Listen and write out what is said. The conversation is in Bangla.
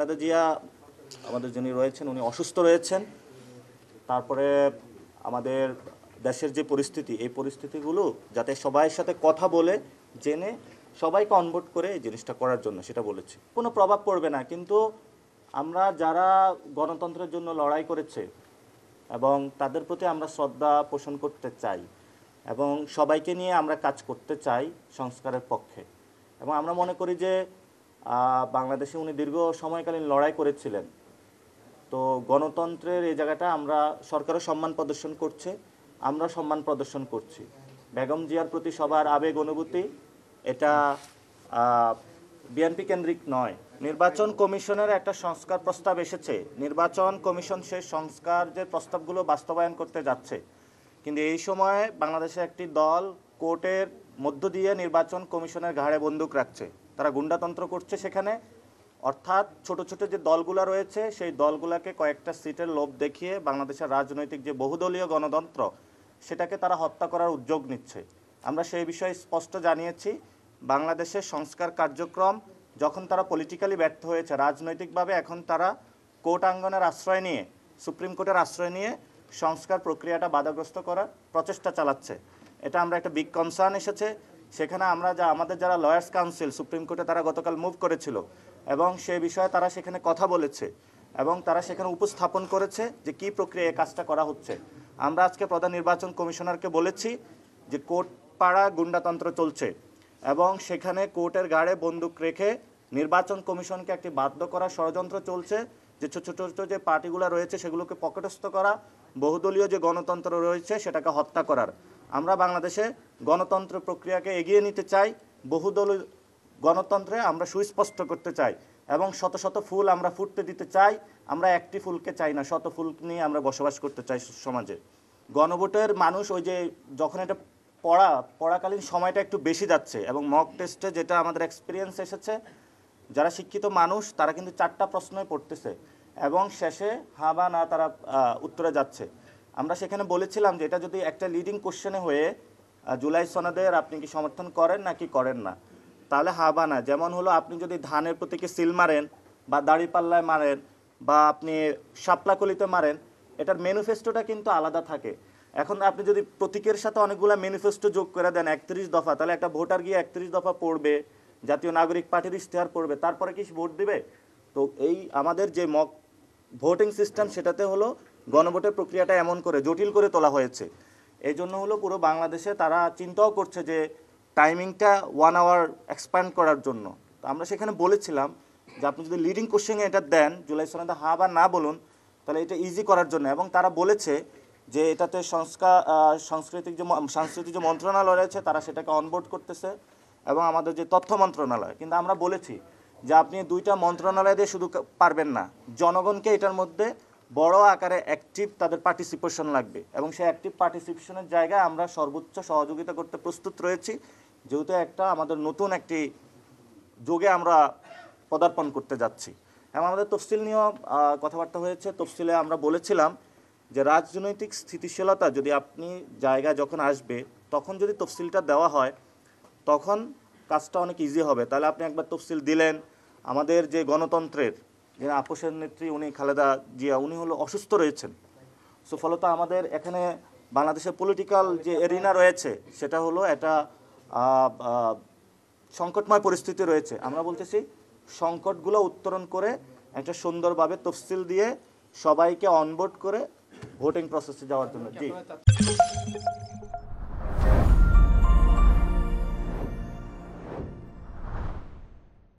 খালেদা জিয়া আমাদের যিনি রয়েছেন উনি অসুস্থ রয়েছেন। তারপরে আমাদের দেশের যে পরিস্থিতি, এই পরিস্থিতিগুলো যাতে সবাইয়ের সাথে কথা বলে জেনে সবাইকে অনবোর্ড করে এই জিনিসটা করার জন্য সেটা বলেছি। কোনো প্রভাব পড়বে না, কিন্তু আমরা যারা গণতন্ত্রের জন্য লড়াই করেছে এবং তাদের প্রতি আমরা শ্রদ্ধা পোষণ করতে চাই এবং সবাইকে নিয়ে আমরা কাজ করতে চাই সংস্কারের পক্ষে। এবং আমরা মনে করি যে বাংলাদেশে উনি দীর্ঘ সময়কালীন লড়াই করেছিলেন, তো গণতন্ত্রের এই জায়গাটা আমরা সরকারও সম্মান প্রদর্শন করছে, আমরা সম্মান প্রদর্শন করছি। বেগম জিয়ার প্রতি সবার আবেগ অনুভূতি, এটা বিএনপি কেন্দ্রিক নয়। নির্বাচন কমিশনের একটা সংস্কার প্রস্তাব এসেছে, নির্বাচন কমিশন সেই সংস্কার যে প্রস্তাবগুলো বাস্তবায়ন করতে যাচ্ছে, কিন্তু এই সময়ে বাংলাদেশে একটি দল কোর্টের মধ্য দিয়ে নির্বাচন কমিশনের ঘাড়ে বন্দুক রাখছে, তারা গুন্ডাতন্ত্র করছে সেখানে। অর্থাৎ ছোট ছোট যে দলগুলো রয়েছে সেই দলগুলোকে কয়েকটা সিটের লোভ দেখিয়ে বাংলাদেশের রাজনৈতিক যে বহুদলীয় গণতন্ত্র সেটাকে তারা হত্যা করার উদ্যোগ নিচ্ছে। আমরা সেই বিষয়ে স্পষ্ট জানিয়েছি, বাংলাদেশের সংস্কার কার্যক্রম যখন তারা পলিটিক্যালি ব্যর্থ হয়েছে রাজনৈতিকভাবে, এখন তারা কোর্ট আঙ্গনের আশ্রয় নিয়ে, সুপ্রিম কোর্টের আশ্রয় নিয়ে সংস্কার প্রক্রিয়াটা বাধাগ্রস্ত করার প্রচেষ্টা চালাচ্ছে। এটা আমরা একটা বিগ কনসার্ন এসেছে সেখানে। আমরা আমাদের যারা লয়ার্স কাউন্সিল সুপ্রিম কোর্টে তারা গতকাল মুভ করেছিল এবং সে বিষয়ে তারা সেখানে কথা বলেছে এবং তারা সেখানে উপস্থাপন করেছে যে কী প্রক্রিয়ায় কাজটা করা হচ্ছে। আমরা আজকে প্রধান নির্বাচন কমিশনারকে বলেছি যে কোর্ট পাড়া গুন্ডাতন্ত্র চলছে এবং সেখানে কোর্টের গাড়ে বন্দুক রেখে নির্বাচন কমিশনকে একটি বাধ্য করার ষড়যন্ত্র চলছে, যে ছোট ছোট যে পার্টিগুলো রয়েছে সেগুলোকে পকেটস্থ করা, বহুদলীয় যে গণতন্ত্র রয়েছে সেটাকে হত্যা করার। আমরা বাংলাদেশে গণতন্ত্র প্রক্রিয়াকে এগিয়ে নিতে চাই, বহুদলীয় গণতন্ত্রে আমরা সুস্পষ্ট করতে চাই এবং শত শত ফুল আমরা ফুটতে দিতে চাই। আমরা একটি ফুলকে চাই না, শত ফুল নিয়ে আমরা বসবাস করতে চাই সমাজে। গণভোটের মানুষ ওই যে যখন এটা পড়াকালীন সময়টা একটু বেশি যাচ্ছে এবং মক টেস্টে যেটা আমাদের এক্সপিরিয়েন্স এসেছে, যারা শিক্ষিত মানুষ তারা কিন্তু 4টা প্রশ্নই পড়তেছে এবং শেষে হা বা না তারা উত্তরে যাচ্ছে। আমরা সেখানে বলেছিলাম যে এটা যদি একটা লিডিং কোশ্চেনে হয়ে জুলাই সনদের আপনি কি সমর্থন করেন নাকি করেন না, তাহলে হা বা না। যেমন হলো আপনি যদি ধানের প্রতীকে সিল মারেন বা দাড়িপাল্লায় মারেন বা আপনি শাপলাকলিতে মারেন, এটার ম্যানিফেস্টোটা কিন্তু আলাদা থাকে। এখন আপনি যদি প্রতীকের সাথে অনেকগুলো ম্যানিফেস্টো যোগ করে দেন 31 দফা, তাহলে একটা ভোটার গিয়ে 31 দফা পড়বে, জাতীয় নাগরিক পার্টির ইশতেহার পড়বে, তারপরে কি ভোট দিবে? তো এই আমাদের যে মক ভোটিং সিস্টেম সেটাতে হলো গণভোটের প্রক্রিয়াটা এমন করে জটিল করে তোলা হয়েছে। এই জন্য হলো পুরো বাংলাদেশে তারা চিন্তাও করছে যে টাইমিংটা 1 আওয়ার এক্সপ্যান্ড করার জন্য। তো আমরা সেখানে বলেছিলাম যে আপনি যদি লিডিং কোশ্চেনে এটা দেন, জুলাই সনদে হা বা না বলুন, তাহলে এটা ইজি করার জন্য। এবং তারা বলেছে যে এটাতে সাংস্কৃতিক যে মন্ত্রণালয় রয়েছে তারা সেটাকে অনবোর্ড করতেছে এবং আমাদের যে তথ্য মন্ত্রণালয়। কিন্তু আমরা বলেছি যে আপনি 2টা মন্ত্রণালয় দিয়ে শুধু পারবেন না, জনগণকে এটার মধ্যে বড় আকারে অ্যাক্টিভ তাদের পার্টিসিপেশন লাগবে এবং সেই অ্যাক্টিভ পার্টিসিপেশনের জায়গায় আমরা সর্বোচ্চ সহযোগিতা করতে প্রস্তুত রয়েছি, যেহেতু একটা আমাদের নতুন একটি যুগে আমরা পদার্পণ করতে যাচ্ছি। এবং আমাদের তফসিল নিয়েও কথাবার্তা হয়েছে। তফসিলে আমরা বলেছিলাম যে রাজনৈতিক স্থিতিশীলতা যদি আপনি জায়গা যখন আসবে তখন যদি তফসিলটা দেওয়া হয় তখন কাজটা অনেক ইজি হবে। তাহলে আপনি একবার তফসিল দিলেন, আমাদের যে গণতন্ত্রের যে আপোষের নেত্রী উনি খালেদা জিয়া, উনি হলো অসুস্থ রয়েছেন। সো ফলত আমাদের এখানে বাংলাদেশের পলিটিক্যাল যে এরিনা রয়েছে সেটা হলো একটা সংকটময় পরিস্থিতি রয়েছে। আমরা বলতেছি সংকটগুলো উত্তরণ করে একটা সুন্দরভাবে তফসিল দিয়ে সবাইকে অনবোর্ড করে ভোটিং প্রসেসে যাওয়ার জন্য। জি।